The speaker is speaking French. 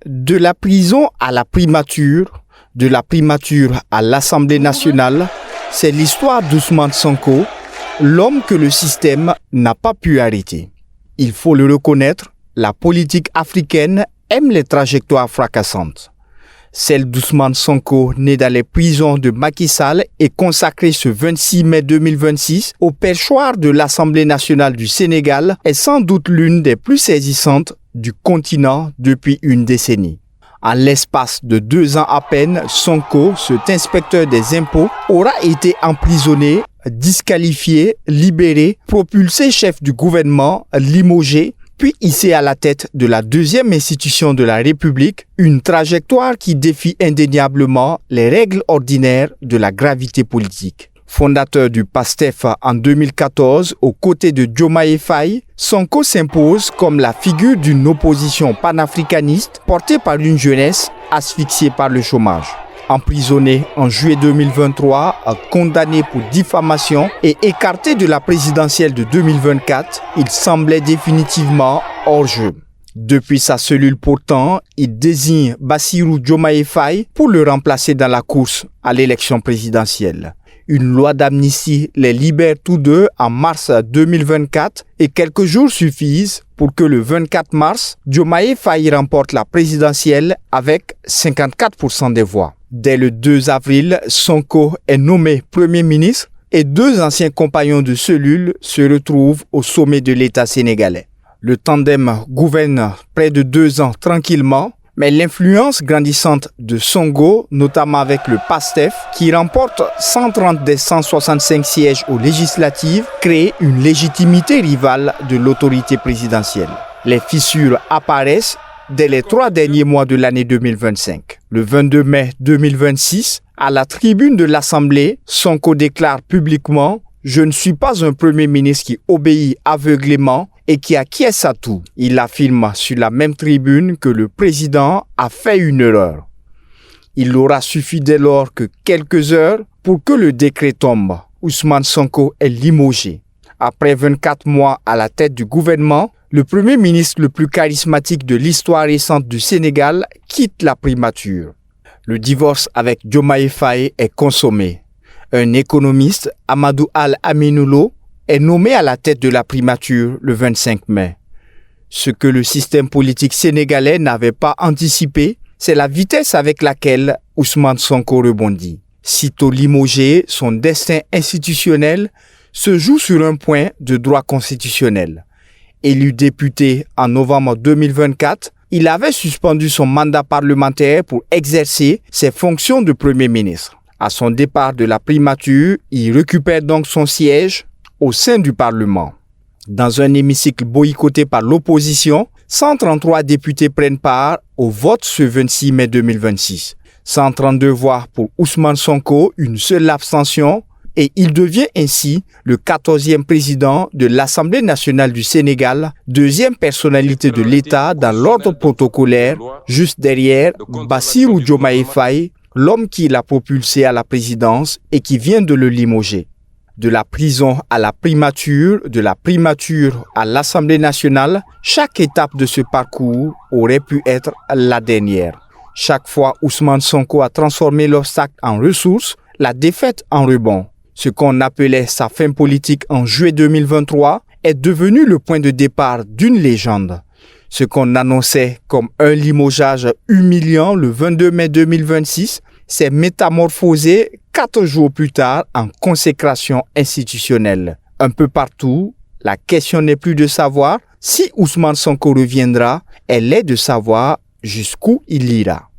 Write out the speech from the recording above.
De la prison à la primature, de la primature à l'Assemblée nationale, c'est l'histoire d'Ousmane Sonko, l'homme que le système n'a pas pu arrêter. Il faut le reconnaître, la politique africaine aime les trajectoires fracassantes. Celle d'Ousmane Sonko, né dans les prisons de Macky Sall, est consacrée ce 26 mai 2026 au perchoir de l'Assemblée nationale du Sénégal, est sans doute l'une des plus saisissantes du continent depuis une décennie. En l'espace de 2 ans à peine, Sonko, cet inspecteur des impôts, aura été emprisonné, disqualifié, libéré, propulsé chef du gouvernement, limogé, puis hissé à la tête de la deuxième institution de la République, une trajectoire qui défie indéniablement les règles ordinaires de la gravité politique. Fondateur du PASTEF en 2014 aux côtés de Diomaye Faye, Sonko s'impose comme la figure d'une opposition panafricaniste portée par une jeunesse asphyxiée par le chômage. Emprisonné en juillet 2023, condamné pour diffamation et écarté de la présidentielle de 2024, il semblait définitivement hors jeu. Depuis sa cellule pourtant, il désigne Bassirou Diomaye Faye pour le remplacer dans la course à l'élection présidentielle. Une loi d'amnistie les libère tous deux en mars 2024 et quelques jours suffisent pour que le 24 mars, Diomaye Faye remporte la présidentielle avec 54% des voix. Dès le 2 avril, Sonko est nommé Premier ministre et 2 anciens compagnons de cellule se retrouvent au sommet de l'État sénégalais. Le tandem gouverne près de 2 ans tranquillement, mais l'influence grandissante de Sonko, notamment avec le PASTEF, qui remporte 130 des 165 sièges aux législatives, crée une légitimité rivale de l'autorité présidentielle. Les fissures apparaissent dès les 3 derniers mois de l'année 2025. Le 22 mai 2026, à la tribune de l'Assemblée, Sonko déclare publiquement « Je ne suis pas un Premier ministre qui obéit aveuglément et qui acquiesce à tout ». Il affirme sur la même tribune que le président a fait une erreur. Il aura suffi dès lors que quelques heures pour que le décret tombe. Ousmane Sonko est limogé. Après 24 mois à la tête du gouvernement, le Premier ministre le plus charismatique de l'histoire récente du Sénégal quitte la primature. Le divorce avec Diomaye Faye est consommé. Un économiste, Amadou Al-Aminoulo, est nommé à la tête de la primature le 25 mai. Ce que le système politique sénégalais n'avait pas anticipé, c'est la vitesse avec laquelle Ousmane Sonko rebondit. Sitôt limogé, son destin institutionnel se joue sur un point de droit constitutionnel. Élu député en novembre 2024, il avait suspendu son mandat parlementaire pour exercer ses fonctions de Premier ministre. À son départ de la primature, il récupère donc son siège au sein du Parlement. Dans un hémicycle boycotté par l'opposition, 133 députés prennent part au vote ce 26 mai 2026. 132 voix pour Ousmane Sonko, une seule abstention, et il devient ainsi le 14e président de l'Assemblée nationale du Sénégal, deuxième personnalité de l'État dans l'ordre protocolaire, juste derrière Bassirou Diomaye Faye, l'homme qui l'a propulsé à la présidence et qui vient de le limoger. De la prison à la primature, de la primature à l'Assemblée nationale, chaque étape de ce parcours aurait pu être la dernière. Chaque fois, Ousmane Sonko a transformé l'obstacle en ressource, la défaite en rebond. Ce qu'on appelait sa fin politique en juillet 2023 est devenu le point de départ d'une légende. Ce qu'on annonçait comme un limogeage humiliant le 22 mai 2026 s'est métamorphosé 4 jours plus tard en consécration institutionnelle. Un peu partout, la question n'est plus de savoir si Ousmane Sonko reviendra, elle est de savoir jusqu'où il ira.